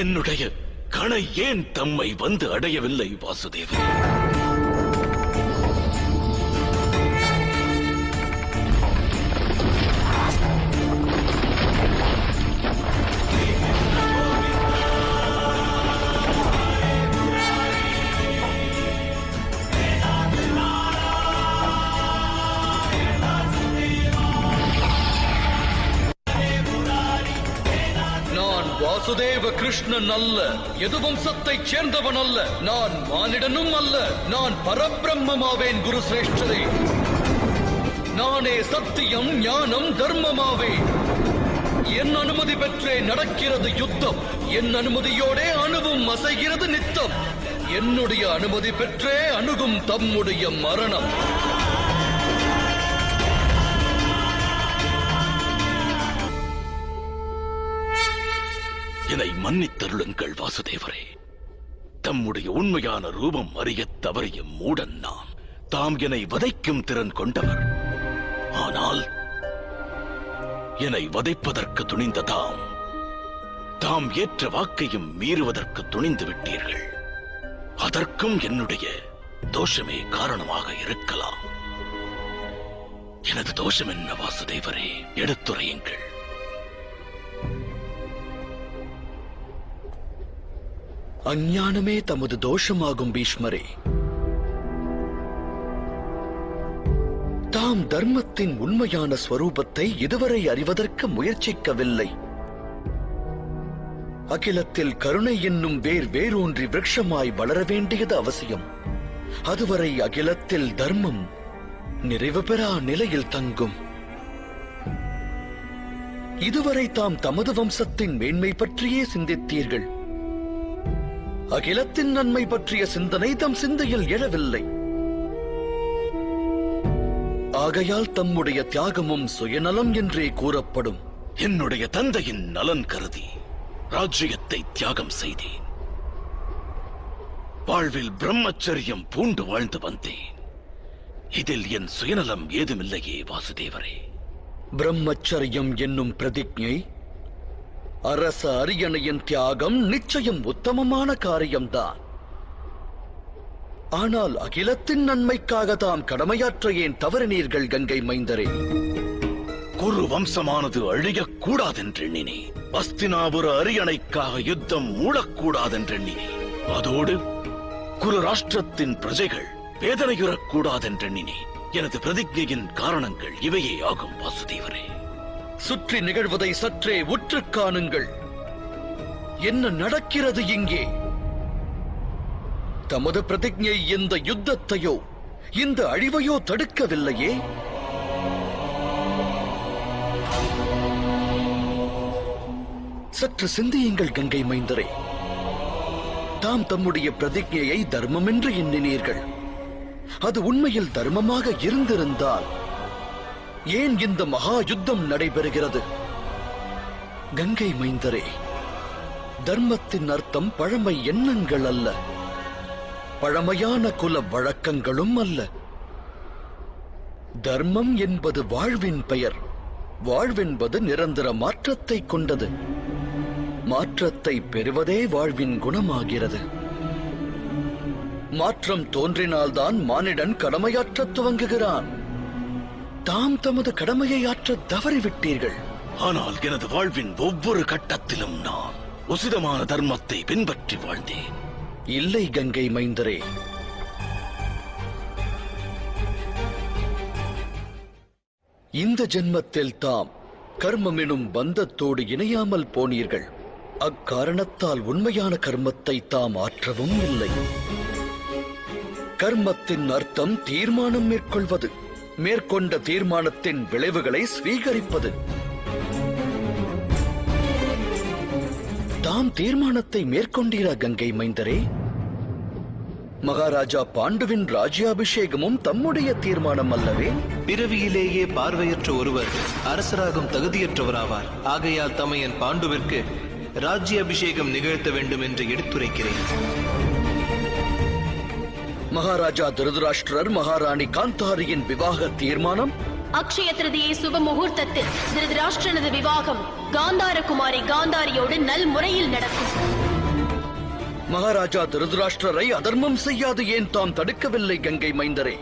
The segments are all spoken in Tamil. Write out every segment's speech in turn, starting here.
என்னுடைய கணை ஏன் தம்மை வந்து அடையவில்லை வாசுதேவன்? வாசுதேவ கிருஷ்ணன் அல்ல, எது வம்சத்தைச் சேர்ந்தவன் அல்ல, நான் மானிடனும் அல்ல, நான் பரபிரம்மமாவேன் குரு சிரேஷ்டரே. நானே சத்தியம், ஞானம், தர்மமாவேன். என் அனுமதி பெற்றே நடக்கிறது யுத்தம், என் அனுமதியோடே அணுவும் அசைகிறது நித்தம், என்னுடைய அனுமதி பெற்றே அணுகும் தம்முடைய மரணம். என்னை மன்னித்தருளுங்கள் வாசுதேவரே. தம்முடைய உண்மையான ரூபம் அறியத் தவறிய மூடன் நான். தாம் என்னை வதைக்கும் திறன் கொண்டவர். ஆனால் என்னை வதைப்பதற்கு துணிந்த தாம் ஏற்ற வாக்கையும் மீறுவதற்கு துணிந்து விட்டீர்கள். அதற்கும் என்னுடைய தோஷமே காரணமாக இருக்கலாம். எனது தோஷம் என்ன வாசுதேவரே? எடுத்துரையுங்கள். அஞ்ஞானமே தமது தோஷமாகும் பீஷ்மரே. தாம் தர்மத்தின் உண்மையான ஸ்வரூபத்தை இதுவரை அறிவதற்கு முயற்சிக்கவில்லை. அகிலத்தில் கருணை என்னும் வேரூன்றி விருட்சமாய் வளர வேண்டியது அவசியம். அதுவரை அகிலத்தில் தர்மம் நிறைவு பெறா நிலையில் தங்கும். இதுவரை தாம் தமது வம்சத்தின் மேன்மை பற்றியே சிந்தித்தீர்கள். அகிலத்தின் நன்மை பற்றிய சிந்தனை தம் சிந்தையில் எழவில்லை. ஆகையால் தம்முடைய தியாகமும் சுயநலம் என்றே கூறப்படும். என்னுடைய தந்தையின் நலன் கருதி ராஜ்யத்தை தியாகம் செய்தேன். வாழ்வில் பிரம்மச்சரியம் பூண்டு வாழ்ந்து வந்தேன். இதில் என் சுயநலம் ஏதுமில்லையே வாசுதேவரே. பிரம்மச்சரியம் என்னும் பிரதிஜை, அரச அரியணையின் தியாகம் நிச்சயம் உத்தமமான காரியம்தான். ஆனால் அகிலத்தின் நன்மைக்காக தாம் கடமையாற்ற ஏன் தவறினீர்கள் கங்கை மைந்தரே? குரு வம்சமானது அழியக்கூடாதென்றெண்ணினேன். அஸ்தினாபுர அரியணைக்காக யுத்தம் மூடக்கூடாதென்றெண்ணினேன். அதோடு குரு ராஷ்டிரத்தின் பிரஜைகள் வேதனையுறக்கூடாதென்றெண்ணினேன். எனது பிரதிஜையின் காரணங்கள் இவையே ஆகும் வாசுதேவரே. சுற்றி நிகழ்வதை சற்றே உற்று காணுங்கள். என்ன நடக்கிறது இங்கே? தமது பிரதிஜை இந்த யுத்தத்தையோ இந்த அழிவையோ தடுக்கவில்லையே. சற்று சிந்தியுங்கள் கங்கை மைந்தரே. தாம் தம்முடைய பிரதிஜையை தர்மம் என்று எண்ணினீர்கள். அது உண்மையில் தர்மமாக இருந்திருந்தால் ஏன் இந்த மகா யுத்தம் நடைபெறுகிறது? கங்கை மைந்தரே, தர்மத்தின் அர்த்தம் பழமை எண்ணங்கள் அல்ல, பழமையான குல வழக்கங்களும் அல்ல. தர்மம் என்பது வாழ்வின் பெயர். வாழ்வென்பது நிரந்தர மாற்றத்தை கொண்டது. மாற்றத்தை பெறுவதே வாழ்வின் குணமாகிறது. மாற்றம் தோன்றினால்தான் மானிடன் கடமையாற்ற துவங்குகிறான். தாம் தமது கடமையை ஆற்ற தவறிவிட்டீர்கள். ஆனால் எனது வாழ்வின் ஒவ்வொரு கட்டத்திலும் நான் உசிதமான தர்மத்தை பின்பற்றி வாழ்ந்தேன். இல்லை கங்கை மைந்தரே, இந்த ஜென்மத்தில் தாம் கர்மம் எனும் பந்தத்தோடு இணையாமல் போனீர்கள். அக்காரணத்தால் உண்மையான கர்மத்தை தாம் ஆற்றவும் இல்லை. கர்மத்தின் அர்த்தம் தீர்மானம் மேற்கொள்வது, மேற்கொண்ட தீர்மானத்தின் விளைவுகளை ஸ்வீகரிப்பது. தாம் தீர்மானத்தை மேற்கொண்டீரா கங்கை மைந்தரே? மகாராஜா பாண்டுவின் ராஜ்யாபிஷேகமும் தம்முடைய தீர்மானம் அல்லவே? பிறவியிலேயே பார்வையற்ற ஒருவர் அரசராகும் தகுதியற்றவராவார். ஆகையால் தமையன் பாண்டுவிற்கு ராஜ்யாபிஷேகம் நிகழ்த்த வேண்டும் என்று எடுத்துரைக்கிறேன். மகாராஜா திருதராஷ்டிரர் மகாராணி காந்தாரியின் விவாக தீர்மானம் அக்ஷய திருதியை சுப முகூர்த்தத்தில் திருதராஷ்டிரனது விவாகம் காந்தார குமாரி காந்தாரியோடு நல் முறையில் நடக்கும். மகாராஜா திருதராஷ்டிரரை அதர்மம் செய்யாது ஏன் தாம் தடுக்கவில்லை கங்கை மைந்தரே?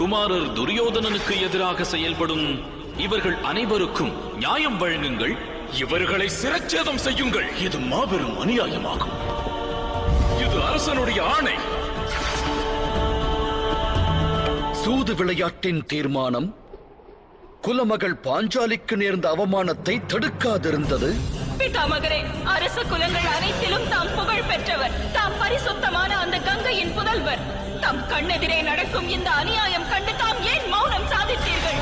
குமாரர் துரியோதனனுக்கு எதிராக செயல்படும் இவர்கள் அனைவருக்கும் நியாயம் வழங்குங்கள். இவர்களை சிரச்சேதம் செய்யுங்கள். இது மாபெரும் அநியாயமாகும். இது அரசனுடைய ஆணை. சூது விளையாட்டின் தீர்மானம் குலமகள் பாஞ்சாலிக்கு நேர்ந்த அவமானத்தை தடுக்காதிருந்தது. பிதாமகரே, அரச குலங்கள் அனைத்திலும் தாம் புகழ் பெற்றவர். தாம் பரிசுத்தமான அந்த கங்கையின் புதல்வர். தம் கண்ணெதிரே நடக்கும் இந்த அநியாயம் கண்டு தாம் ஏன் மௌனம் சாதித்தீர்கள்?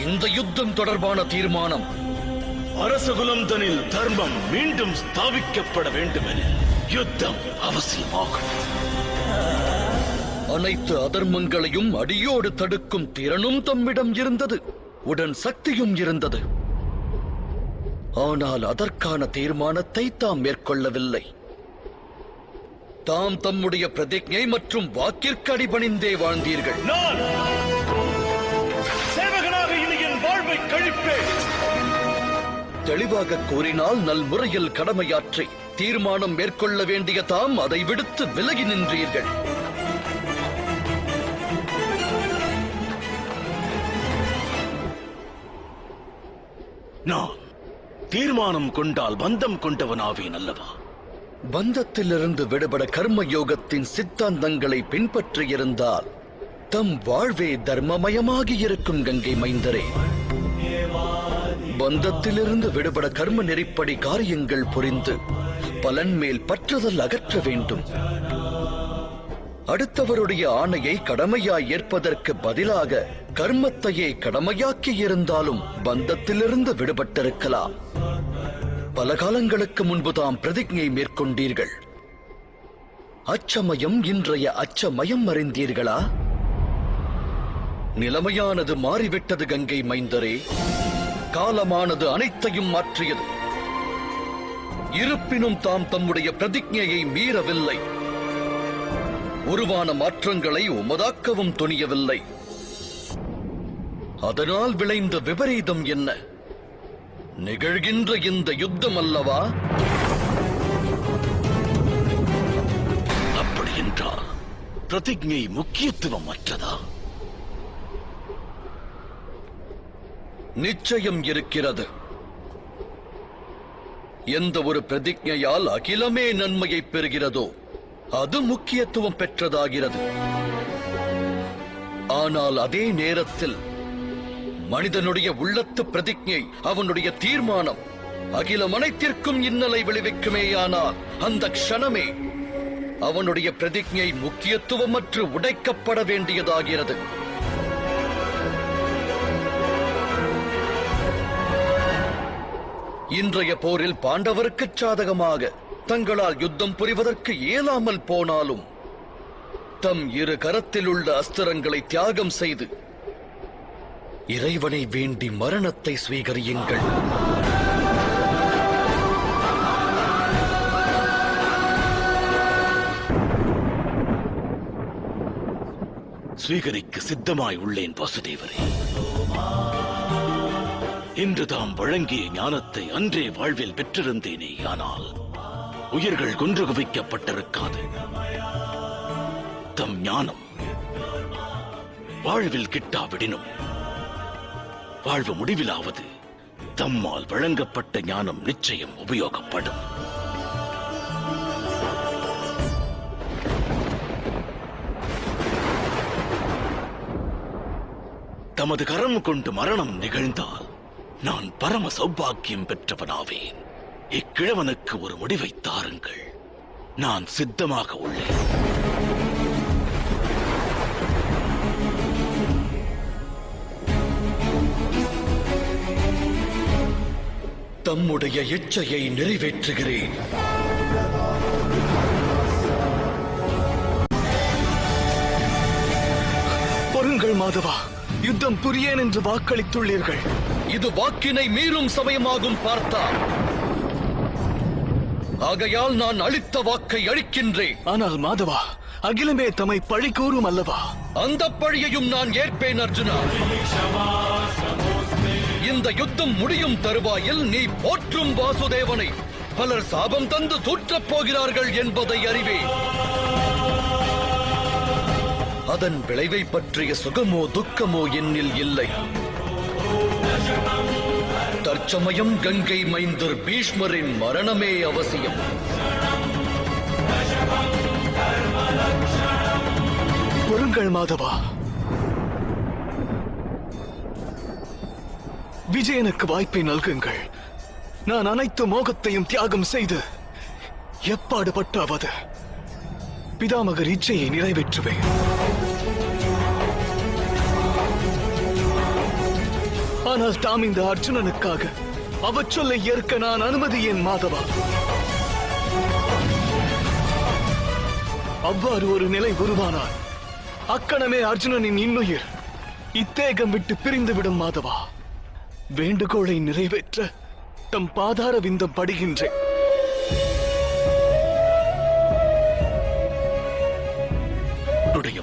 இந்த யுத்தம் தொடர்பான தீர்மானம் அரசகுலம் தனில் தர்மம் மீண்டும் ஸ்தாபிக்கப்பட வேண்டும் என யுத்தம் அவசியமாகும். அனைத்து அதர்மங்களையும் அடியோடு தடுக்கும் திறனும் தம்மிடம் இருந்தது, உடன் சக்தியும் இருந்தது. ஆனால் அதற்கான தீர்மானத்தை தாம் மேற்கொள்ளவில்லை. தாம் தம்முடைய பிரதிஜை மற்றும் வாக்கிற்கு அடிபணிந்தே வாழ்ந்தீர்கள். நான் சேவகனாக இனி என் வாழ்வை கழிப்பேன். தெளிவாக கூறினால் நல்முறையில் கடமையாற்றி தீர்மானம் மேற்கொள்ள வேண்டிய தாம் அதை விடுத்து விலகி நின்றீர்கள். நான் தீர்மானம் கொண்டால் பந்தம் கொண்டவனாவேன் அல்லவா? பந்தத்திலிருந்து விடுபட கர்ம யோகத்தின் சித்தாந்தங்களை பின்பற்றியிருந்தால் தம் வாழ்வே தர்மமயமாகி இருக்கும் கங்கை மைந்தரே. பந்தத்திலிருந்து விடுபட கர்ம நெறிப்படி காரியங்கள் புரிந்து பலன் மேல் பற்றுதல் அகற்ற வேண்டும். அடுத்தவருடைய ஆணையை கடமையாய் ஏற்பதற்கு பதிலாக கர்மத்தையே கடமையாக்கி இருந்தாலும் பந்தத்திலிருந்து விடுபட்டிருக்கலாம். பல காலங்களுக்கு முன்பு தாம் பிரதிஜை மேற்கொண்டீர்கள். அச்சமயம் இன்றைய அச்சமயம் அறிந்தீர்களா? நிலைமையானது மாறிவிட்டது கங்கை மைந்தரே. காலமானது அனைத்தையும் மாற்றியது. இருப்பினும் தாம் தம்முடைய பிரதிஜையை மீறவில்லை. உருவான மாற்றங்களை உமதாக்கவும் துணியவில்லை. அதனால் விளைந்த விபரீதம் என்ன? நிகழ்கின்ற இந்த யுத்தம் அல்லவா? அப்படி என்றால் பிரதிஜை முக்கியத்துவம் அற்றதா? நிச்சயம் இருக்கிறது. எந்த ஒரு பிரதிஜையால் அகிலமே நன்மையை பெறுகிறதோ அது முக்கியத்துவம் பெற்றதாகிறது. ஆனால் அதே நேரத்தில் மனிதனுடைய உள்ளத்து பிரதிஜை, அவனுடைய தீர்மானம் அகிலம் அனைத்திற்கும் இன்னலை விளைவிக்குமேயானால் அந்த க்ஷணமே அவனுடைய பிரதிஜை முக்கியத்துவமற்று உடைக்கப்பட வேண்டியதாகிறது. இன்றைய போரில் பாண்டவருக்கு சாதகமாக தங்களால் யுத்தம் புரிவதற்கு இயலாமல் போனாலும் தம் இரு கரத்தில் உள்ள அஸ்திரங்களை தியாகம் செய்து இறைவனை வேண்டி மரணத்தை ஸ்வீகரியுங்கள். ஸ்வீகரிக்க சித்தமாய் உள்ளேன் வாசுதேவரே. இன்று தாம் வழங்கிய ஞானத்தை அன்றே வாழ்வில் பெற்றிருந்தேனே, ஆனால் உயிர்கள் கொன்று குவிக்கப்பட்டிருக்காது. தம் ஞானம் வாழ்வில் கிட்டாவிடினும் வாழ்வு முடிவிலாவது தம்மால் வழங்கப்பட்ட ஞானம் நிச்சயம் உபயோகப்படும். தமது கரம் கொண்டு மரணம் நிகழ்ந்தால் நான் பரம சௌபாக்கியம் பெற்றவனாவேன். இக்கிழவனுக்கு ஒரு முடிவை தாருங்கள். நான் சித்தமாக உள்ளேன். தம்முடைய இச்சையை நிறைவேற்றுகிறேன். பொருங்கள் மாதவா, யுத்தம் புரியேன் என்று வாக்களித்துள்ளீர்கள். இது வாக்கினை மீறும் சமயமாகும் பார்த்தா. ஆகையால் நான் அளித்த வாக்கை அளிக்கின்றேன். ஆனால் மாதவா, அகிலமே தம்மை பழி கூறும் அல்லவா? அந்த பழியையும் நான் ஏற்பேன் அர்ஜுனா. இந்த யுத்தம் முடியும் தருவாயில் நீ போற்றும் வாசுதேவனை பலர் சாபம் தந்து தூற்றப் போகிறார்கள் என்பதை அறிவேன். அதன் விளைவை பற்றிய சுகமோ துக்கமோ என்னில் இல்லை. தற்சமயம் கங்கை மைந்தர் பீஷ்மரின் மரணமே அவசியம். பொறுங்கள் மாதவா. விஜயனுக்கு வாய்ப்பை நல்குங்கள். நான் அனைத்து மோகத்தையும் தியாகம் செய்து எப்பாடுபட்டாவது பிதாமகர் இச்சையை நிறைவேற்றுவேன். ஆனால் தாம் இந்த அர்ஜுனனுக்காக அவச்சொல்லை ஏற்க நான் அனுமதியேன் மாதவா. அவ்வாறு ஒரு நிலை உருவானால் அக்கணமே அர்ஜுனனின் இன்னுயிர் இத்தேகம் விட்டு பிரிந்துவிடும் மாதவா. வேண்டுகோளை நிறைவேற்ற தம் பாதார விந்தம் படுகின்றேன்.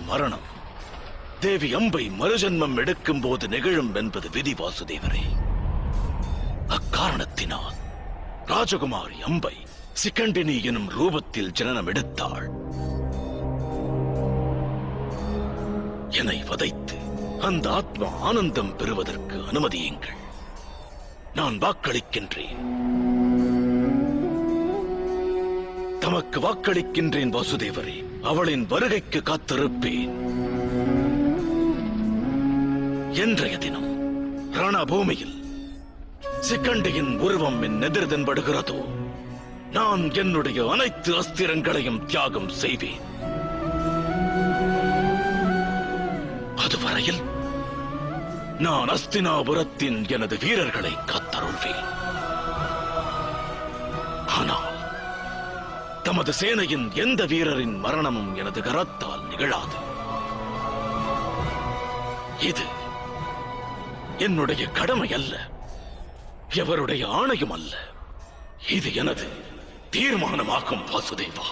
மரணம் தேவி அம்பை மறுஜன்மம் எடுக்கும் போது நிகழும் என்பது விதி வாசுதேவரே. அக்காரணத்தினால் ராஜகுமாரி அம்பை சிகண்டினி எனும் ரூபத்தில் ஜனனம் எடுத்தாள். என்னை வதைத்து அந்த ஆத்மா ஆனந்தம் பெறுவதற்கு அனுமதியுங்கள். நான் வாக்களிக்கின்றேன். தமக்கு வாக்களிக்கின்றேன் வாசுதேவரே. அவளின் வருகைக்கு காத்திருப்பேன். இன்றைய தினம் ரணபூமியில் சிகண்டியின் உருவம் என் எதிர் தென்படுகிறதோ நான் என்னுடைய அனைத்து அஸ்திரங்களையும் தியாகம் செய்வேன். அதுவரையில் நான் அஸ்தினாபுரத்தின் எனது வீரர்களை காத்தருள்வேன். ஆனால் தமது சேனையின் எந்த வீரரின் மரணமும் எனது கரத்தால் நிகழாது. இது என்னுடைய கடமை அல்ல, எவருடைய ஆணையும் அல்ல. இது எனது தீர்மானமாகும் வாசுதேவா.